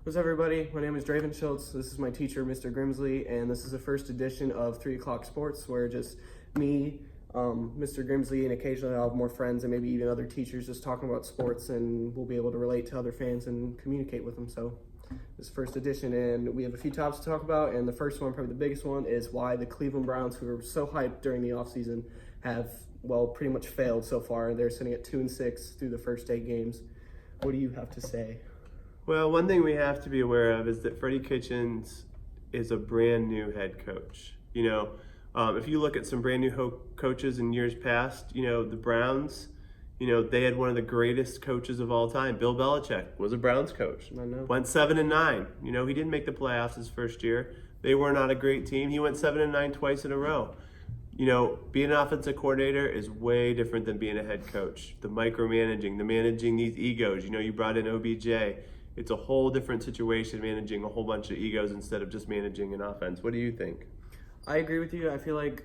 What's up, everybody? My name is Draven Schultz. This is my teacher, Mr. Grimsley, and this is the first edition of 3 O'Clock Sports, where just me, Mr. Grimsley, and occasionally I'll have more friends and maybe even other teachers just talking about sports, and we'll be able to relate to other fans and communicate with them. So this is first edition, and we have a few topics to talk about, and the first one, probably the biggest one, is why the Cleveland Browns, who were so hyped during the offseason, have, pretty much failed so far. They're sitting at 2-6 through the first 8 games. What do you have to say? Well, one thing we have to be aware of is that Freddie Kitchens is a brand new head coach. If you look at some brand new coaches in years past, the Browns, they had one of the greatest coaches of all time. Bill Belichick was a Browns coach. I know. Went 7-9. He didn't make the playoffs his first year. They were not a great team. He went 7-9 twice in a row. Being an offensive coordinator is way different than being a head coach. The micromanaging, the managing these egos. You brought in OBJ. It's a whole different situation managing a whole bunch of egos instead of just managing an offense. What do you think? I agree with you. I feel like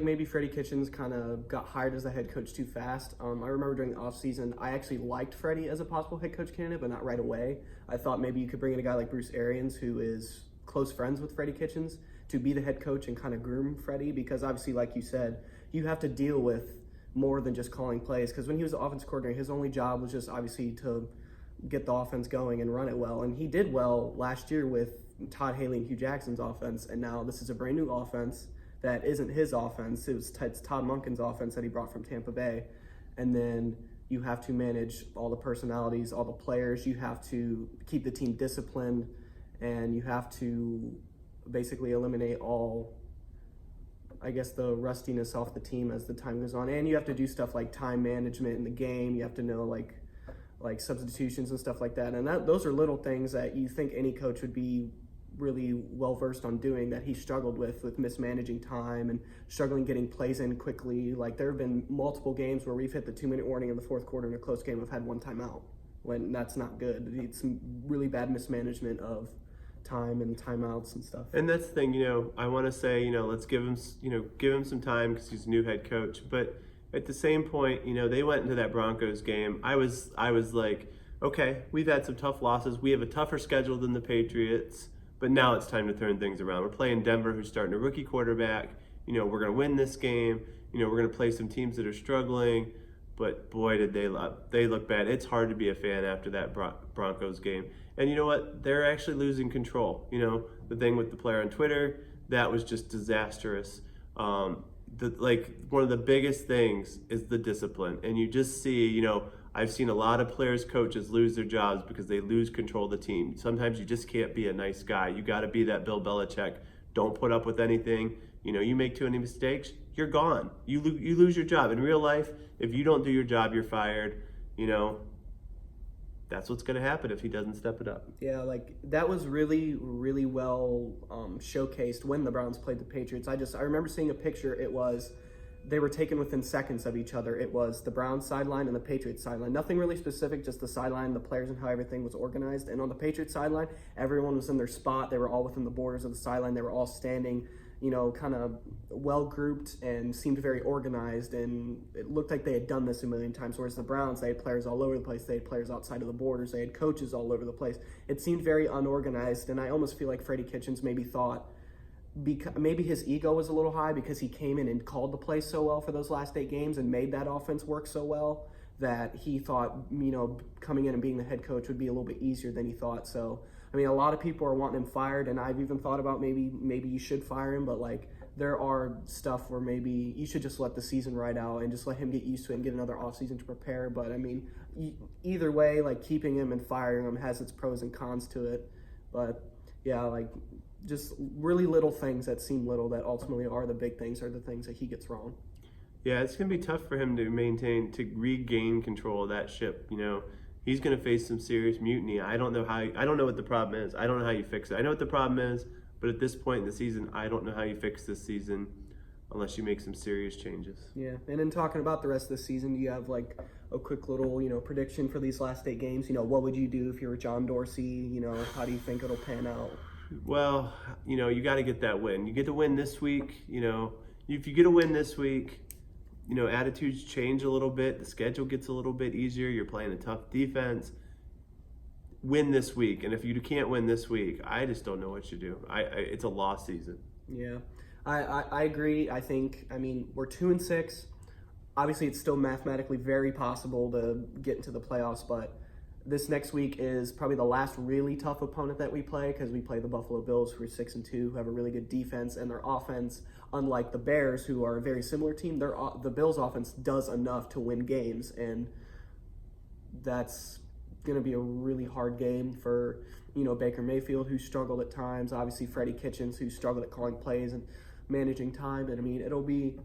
maybe Freddie Kitchens kind of got hired as a head coach too fast. I remember during the offseason, I actually liked Freddie as a possible head coach candidate, but not right away. I thought maybe you could bring in a guy like Bruce Arians, who is close friends with Freddie Kitchens, to be the head coach and kind of groom Freddie, because obviously, like you said, you have to deal with more than just calling plays, because when he was the offense coordinator, his only job was just obviously to get the offense going and run it well. And he did well last year with Todd Haley and Hugh Jackson's offense, and now this is a brand new offense that isn't his offense. It's Todd Monken's offense that he brought from Tampa Bay. And then you have to manage all the personalities, all the players. You have to keep the team disciplined, and you have to basically eliminate all, the rustiness off the team as the time goes on. And you have to do stuff like time management in the game. You have to know like substitutions and stuff like that. And those are little things that you think any coach would be really well versed on doing, that he struggled with mismanaging time and struggling getting plays in quickly. Like, there have been multiple games where we've hit the 2-minute warning in the fourth quarter in a close game. We've had one timeout, when that's not good. It's some really bad mismanagement of time and timeouts and stuff. And that's the thing, I want to say, let's give him some time because he's a new head coach. But at the same point, they went into that Broncos game. I was like, okay, we've had some tough losses. We have a tougher schedule than the Patriots, but now it's time to turn things around. We're playing Denver, who's starting a rookie quarterback. We're going to win this game. We're going to play some teams that are struggling. But boy, did they look bad. It's hard to be a fan after that Broncos game. And you know what? They're actually losing control. The thing with the player on Twitter, that was just disastrous. One of the biggest things is the discipline. And you just see, I've seen a lot of players, coaches lose their jobs because they lose control of the team. Sometimes you just can't be a nice guy. You got to be that Bill Belichick. Don't put up with anything. You make too many mistakes, you're gone. You lose your job. In real life, if you don't do your job, you're fired. That's what's going to happen if he doesn't step it up. Yeah, that was really, really well showcased when the Browns played the Patriots. I remember seeing a picture. They were taken within seconds of each other. It was the Browns sideline and the Patriots sideline. Nothing really specific, just the sideline, the players, and how everything was organized. And on the Patriots sideline, everyone was in their spot. They were all within the borders of the sideline. They were all standing, kind of well grouped and seemed very organized. And it looked like they had done this a million times. Whereas the Browns, they had players all over the place. They had players outside of the borders. They had coaches all over the place. It seemed very unorganized. And I almost feel like Freddie Kitchens maybe thought, maybe his ego was a little high because he came in and called the play so well for those last 8 games and made that offense work so well, that he thought, coming in and being the head coach would be a little bit easier than he thought. So, a lot of people are wanting him fired, and I've even thought about maybe you should fire him, but there are stuff where maybe you should just let the season ride out and just let him get used to it and get another offseason to prepare. But either way, keeping him and firing him has its pros and cons to it. But yeah, just really little things that seem little that ultimately are the big things, are the things that he gets wrong. Yeah, it's going to be tough for him to regain control of that ship. He's going to face some serious mutiny. I don't know what the problem is. I don't know how you fix it. I know what the problem is, but at this point in the season, I don't know how you fix this season unless you make some serious changes. Yeah, and in talking about the rest of the season, do you have a quick little, prediction for these last 8 games? What would you do if you were John Dorsey? How do you think it'll pan out? Well, you got to get that win. You get to win this week. If you get a win this week, attitudes change a little bit. The schedule gets a little bit easier. You're playing a tough defense. win this week. And if you can't win this week, I just don't know what you do. It's a lost season. Yeah, I agree. I think, I mean, we're 2-6. Obviously, it's still mathematically very possible to get into the playoffs, but this next week is probably the last really tough opponent that we play, because we play the Buffalo Bills, who are 6-2, who have a really good defense, and their offense, unlike the Bears, who are a very similar team, the Bills' offense does enough to win games, and that's going to be a really hard game for, Baker Mayfield, who struggled at times, obviously Freddie Kitchens, who struggled at calling plays and managing time, and I mean, it'll be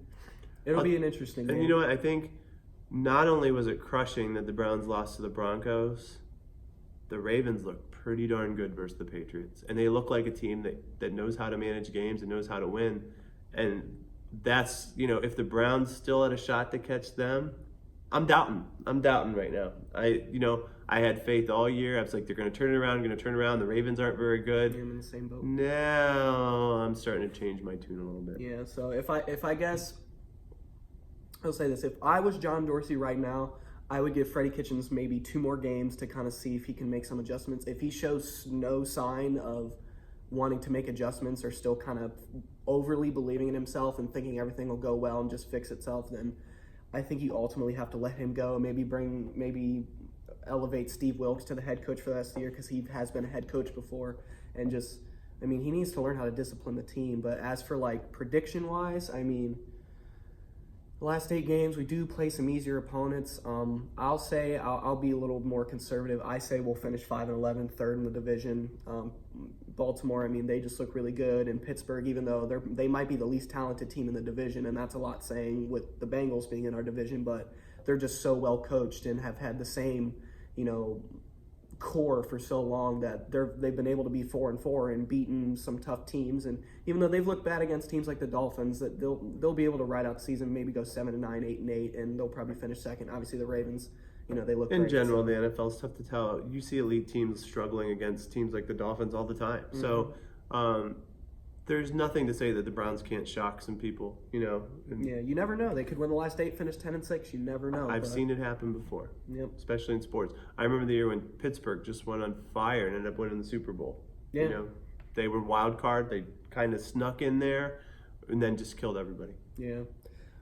an interesting game. And you know what? I think not only was it crushing that the Browns lost to the Broncos, the Ravens looked pretty darn good versus the Patriots. And they look like a team that knows how to manage games and knows how to win. And that's, if the Browns still had a shot to catch them, I'm doubting right now. I had faith all year. I was like, they're going to turn it around. The Ravens aren't very good. I'm in the same boat. Now I'm starting to change my tune a little bit. Yeah, so if I guess, I'll say this. If I was John Dorsey right now, I would give Freddie Kitchens maybe 2 more games to kind of see if he can make some adjustments. If he shows no sign of wanting to make adjustments or still kind of overly believing in himself and thinking everything will go well and just fix itself, then I think you ultimately have to let him go. Maybe elevate Steve Wilks to the head coach for the rest of the year, because he has been a head coach before, and just, I mean, he needs to learn how to discipline the team. But as for like prediction wise, I mean, the last 8 games, we do play some easier opponents. I'll be a little more conservative. I say we'll finish 5-11, third in the division. Baltimore, I mean, they just look really good. And Pittsburgh, even though they might be the least talented team in the division, and that's a lot saying with the Bengals being in our division, but they're just so well coached and have had the same, core for so long that they've been able to be 4-4 and beaten some tough teams. And even though they've looked bad against teams like the Dolphins, that they'll be able to ride out the season, maybe go 7-9, 8-8, and they'll probably finish second. Obviously, the Ravens, they look in great. general. The NFL is tough to tell. You see elite teams struggling against teams like the Dolphins all the time. Mm-hmm. So there's nothing to say that the Browns can't shock some people. Yeah, you never know. They could win the last 8, finish 10-6. You never know. I've seen it happen before. Yep. Especially in sports. I remember the year when Pittsburgh just went on fire and ended up winning the Super Bowl. Yeah. They were wild card. They kind of snuck in there and then just killed everybody. Yeah.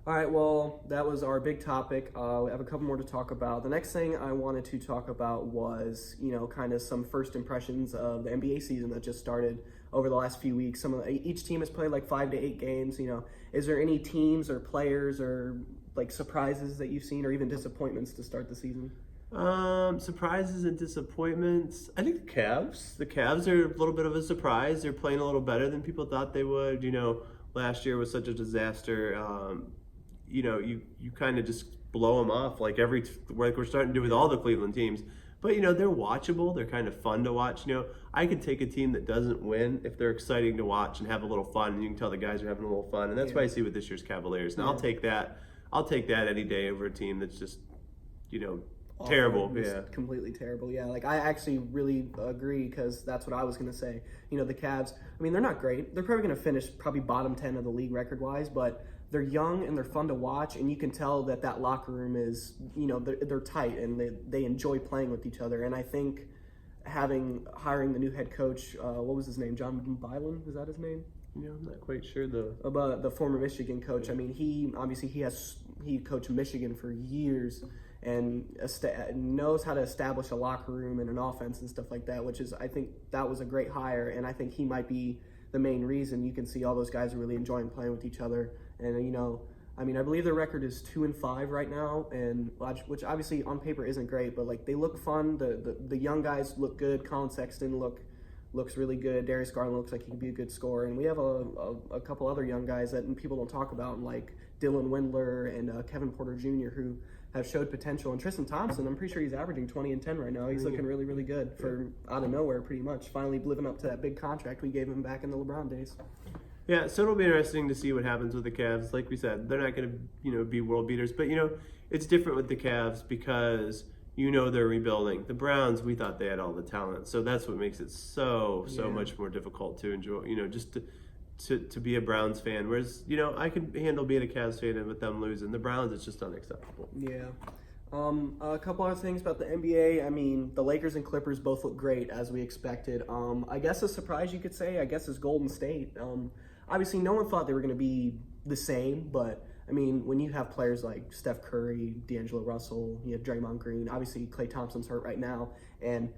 All right, well, that was our big topic. We have a couple more to talk about. The next thing I wanted to talk about was, kind of some first impressions of the NBA season that just started over the last few weeks. Each team has played like 5 to 8 games. Is there any teams or players or like surprises that you've seen, or even disappointments to start the season? Surprises and disappointments. I think the Cavs. The Cavs are a little bit of a surprise. They're playing a little better than people thought they would. Last year was such a disaster. You kind of just blow them off like we're starting to do with all the Cleveland teams. But, they're watchable. They're kind of fun to watch. I could take a team that doesn't win if they're exciting to watch and have a little fun. And you can tell the guys are having a little fun. And that's what I see with this year's Cavaliers. And I'll take that any day over a team that's just, terrible. Yeah. Completely terrible. Yeah. Like, I actually really agree, because that's what I was going to say. The Cavs, I mean, they're not great. They're probably going to finish probably bottom 10 of the league record-wise, but they're young and they're fun to watch, and you can tell that locker room is, they're tight and they enjoy playing with each other. And I think hiring the new head coach, what was his name? John Byland, is that his name? I'm not quite sure though. About the former Michigan coach. I mean, he coached Michigan for years and knows how to establish a locker room and an offense and stuff like that, which is, I think that was a great hire, and I think he might be the main reason. You can see all those guys are really enjoying playing with each other. And, I believe their record is 2-5 right now, and which obviously on paper isn't great, but like they look fun. The young guys look good. Colin Sexton looks really good. Darius Garland looks like he could be a good scorer, and we have a couple other young guys that people don't talk about, like Dylan Windler and Kevin Porter Jr., who have showed potential. And Tristan Thompson, I'm pretty sure he's averaging 20 and 10 right now. He's looking really, really good for out of nowhere, pretty much. Finally living up to that big contract we gave him back in the LeBron days. Yeah, so it'll be interesting to see what happens with the Cavs. Like we said, they're not going to, be world beaters. But, it's different with the Cavs because, they're rebuilding. The Browns, we thought they had all the talent. So that's what makes it so much more difficult to enjoy, just to be a Browns fan. Whereas, I could handle being a Cavs fan and with them losing. The Browns, it's just unacceptable. Yeah. A couple other things about the NBA. I mean, the Lakers and Clippers both look great as we expected. I guess a surprise you could say, I guess, is Golden State. Obviously, no one thought they were going to be the same, but I mean, when you have players like Steph Curry, D'Angelo Russell, you have Draymond Green, obviously Klay Thompson's hurt right now, and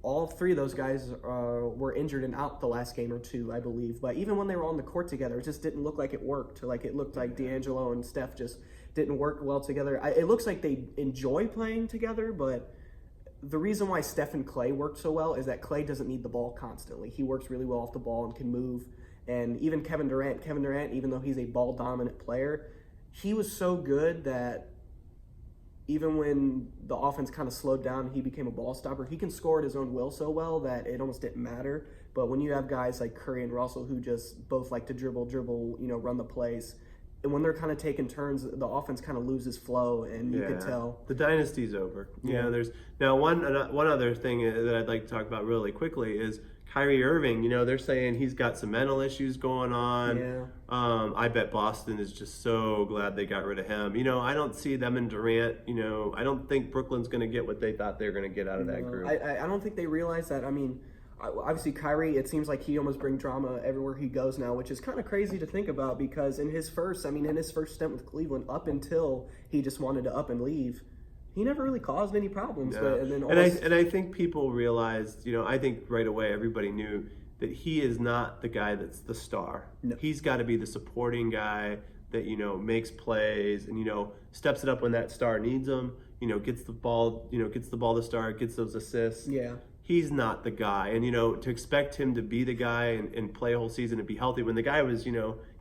all three of those guys were injured and out the last game or two, I believe. But even when they were on the court together, it just didn't look like it worked. Like it looked like D'Angelo and Steph just didn't work well together. It looks like they enjoy playing together, but the reason why Steph and Klay work so well is that Klay doesn't need the ball constantly. He works really well off the ball and can move. And even Kevin Durant, even though he's a ball-dominant player, he was so good that even when the offense kind of slowed down, he became a ball stopper. He can score at his own will so well that it almost didn't matter. But when you have guys like Curry and Russell who just both like to dribble, run the plays, and when they're kind of taking turns, the offense kind of loses flow, and you could tell. The dynasty's over. Yeah. There's now one other thing that I'd like to talk about really quickly is Kyrie Irving. They're saying he's got some mental issues going on. Yeah. I bet Boston is just so glad they got rid of him. I don't see them and Durant. I don't think Brooklyn's going to get what they thought they were going to get out of that group. I don't think they realize that. I mean, obviously Kyrie, it seems like he almost brings drama everywhere he goes now, which is kind of crazy to think about because in his first stint with Cleveland, up until he just wanted to up and leave, he never really caused any problems. No. And I think people realized, I think right away everybody knew that he is not the guy that's the star. No. He's got to be the supporting guy that, makes plays and, steps it up when that star needs him, gets the ball to star, gets those assists. Yeah. He's not the guy. And, to expect him to be the guy and play a whole season and be healthy when the guy was,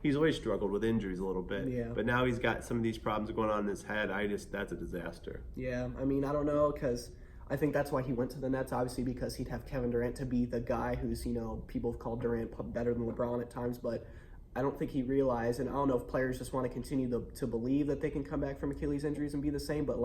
he's always struggled with injuries a little bit. Yeah. But now he's got some of these problems going on in his head. That's a disaster. Yeah. I mean, I don't know because I think that's why he went to the Nets, obviously, because he'd have Kevin Durant to be the guy who's, people have called Durant better than LeBron at times, but I don't think he realized, and I don't know if players just want to continue to believe that they can come back from Achilles injuries and be the same, but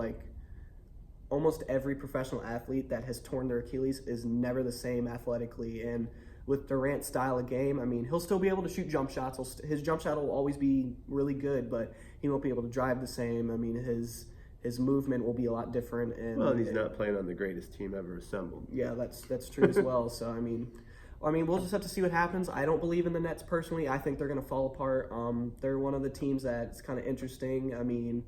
almost every professional athlete that has torn their Achilles is never the same athletically. And with Durant's style of game, I mean, he'll still be able to shoot jump shots. His jump shot will always be really good, but he won't be able to drive the same. I mean, his movement will be a lot different. And he's not playing on the greatest team ever assembled. Yeah, that's true as well. So, I mean, we'll just have to see what happens. I don't believe in the Nets personally. I think they're going to fall apart. They're one of the teams that's kind of interesting. I mean,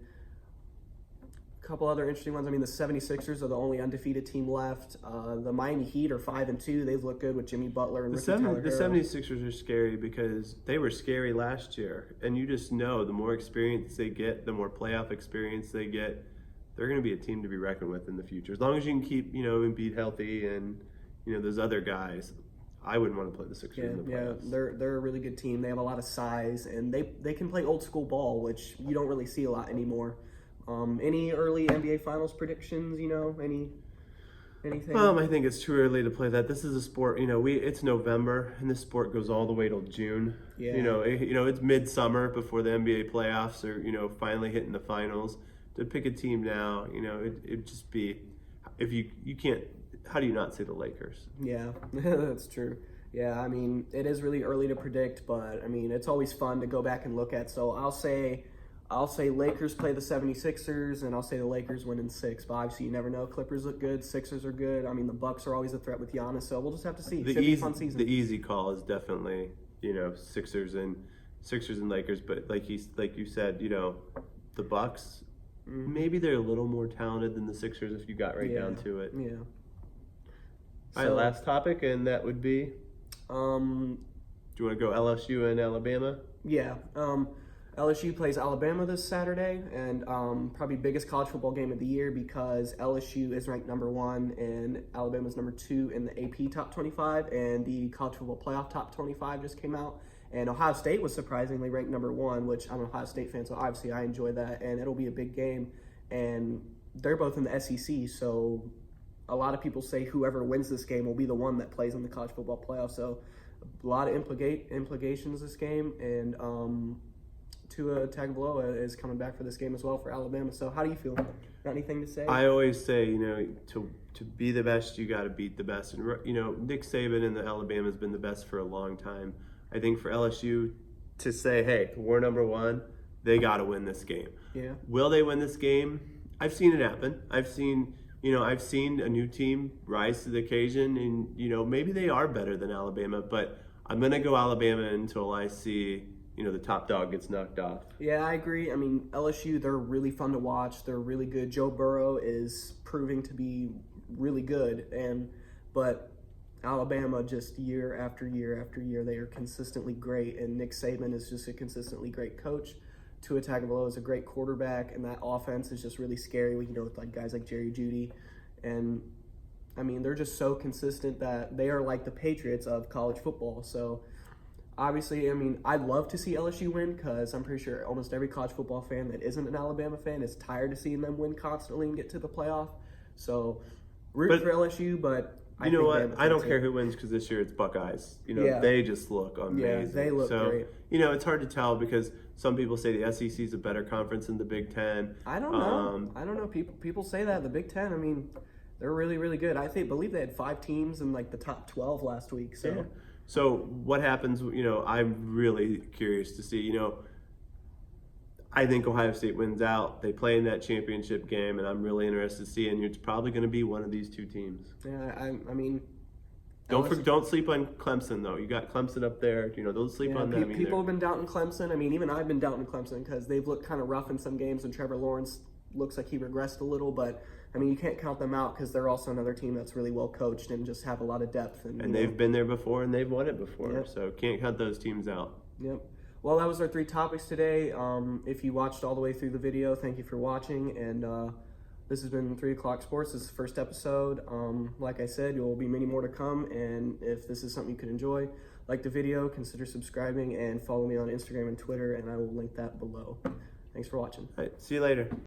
couple other interesting ones. I mean, the 76ers are the only undefeated team left. The Miami Heat are 5-2. They've looked good with Jimmy Butler and Ricky Tyler. The 76ers are scary because they were scary last year. And you just know the more experience they get, the more playoff experience they get, they're going to be a team to be reckoned with in the future. As long as you can keep, Embiid healthy and, those other guys, I wouldn't want to play the Sixers in the playoffs. Yeah, they're a really good team. They have a lot of size, and they can play old school ball, which you don't really see a lot anymore. Any early NBA Finals predictions? Anything? I think it's too early to play that. This is a sport. It's November, and this sport goes all the way till June. Yeah. It's midsummer before the NBA playoffs are finally hitting the finals. To pick a team now, it'd just be if you can't. How do you not say the Lakers? Yeah, that's true. Yeah, I mean it is really early to predict, but I mean it's always fun to go back and look at. So I'll say Lakers play the 76ers, and I'll say the Lakers win in 6. But obviously, you never know. Clippers look good. Sixers are good. I mean, the Bucks are always a threat with Giannis, so we'll just have to see. Should be a fun season. The easy call is definitely, Sixers and Lakers. But like you said, the Bucks, maybe they're a little more talented than the Sixers if you got down to it. Yeah. All right, last topic, and that would be. Do you want to go LSU and Alabama? Yeah. LSU plays Alabama this Saturday, and probably biggest college football game of the year because LSU is ranked number 1 and Alabama's number 2 in the AP Top 25, and the College Football Playoff Top 25 just came out. And Ohio State was surprisingly ranked number 1, which I'm an Ohio State fan, so obviously I enjoy that, and it'll be a big game. And they're both in the SEC, so a lot of people say whoever wins this game will be the one that plays in the College Football Playoff. So a lot of implications this game, and Tua Tagovailoa is coming back for this game as well for Alabama. So how do you feel? Got anything to say? I always say, to be the best, you got to beat the best. And, Nick Saban and the Alabama has been the best for a long time. I think for LSU to say, hey, we're number 1, they got to win this game. Yeah. Will they win this game? I've seen it happen. I've seen a new team rise to the occasion, and maybe they are better than Alabama, but I'm gonna go Alabama until I see the top dog gets knocked off. Yeah, I agree. I mean, LSU, they're really fun to watch. They're really good. Joe Burrow is proving to be really good, but Alabama, just year after year after year, they are consistently great, and Nick Saban is just a consistently great coach. Tua Tagovailoa is a great quarterback, and that offense is just really scary. With like guys like Jerry Jeudy, and I mean, they're just so consistent that they are like the Patriots of college football. So obviously, I mean, I'd love to see LSU win because I'm pretty sure almost every college football fan that isn't an Alabama fan is tired of seeing them win constantly and get to the playoff. So root for LSU, but you know what? I don't care who wins because this year it's Buckeyes. They just look amazing. Yeah, they look great. It's hard to tell because some people say the SEC is a better conference than the Big Ten. I don't know. People say that. The Big Ten, I mean, they're really, really good. Believe they had 5 teams in like the top 12 last week. So, yeah. So what happens? I'm really curious to see. I think Ohio State wins out. They play in that championship game, and I'm really interested to see. And it's probably going to be one of these two teams. Yeah, I mean, don't sleep on Clemson though. You got Clemson up there. Don't sleep on them. People have been doubting Clemson. I mean, even I've been doubting Clemson because they've looked kind of rough in some games, and Trevor Lawrence looks like he regressed a little. But I mean, you can't count them out because they're also another team that's really well coached and just have a lot of depth. And they've been there before, and they've won it before. Yep. So can't count those teams out. Yep. Well, that was our 3 topics today. If you watched all the way through the video, thank you for watching. And this has been 3 O'Clock Sports. This is the first episode. Like I said, there will be many more to come. And if this is something you could enjoy, like the video, consider subscribing and follow me on Instagram and Twitter, and I will link that below. Thanks for watching. All right, see you later.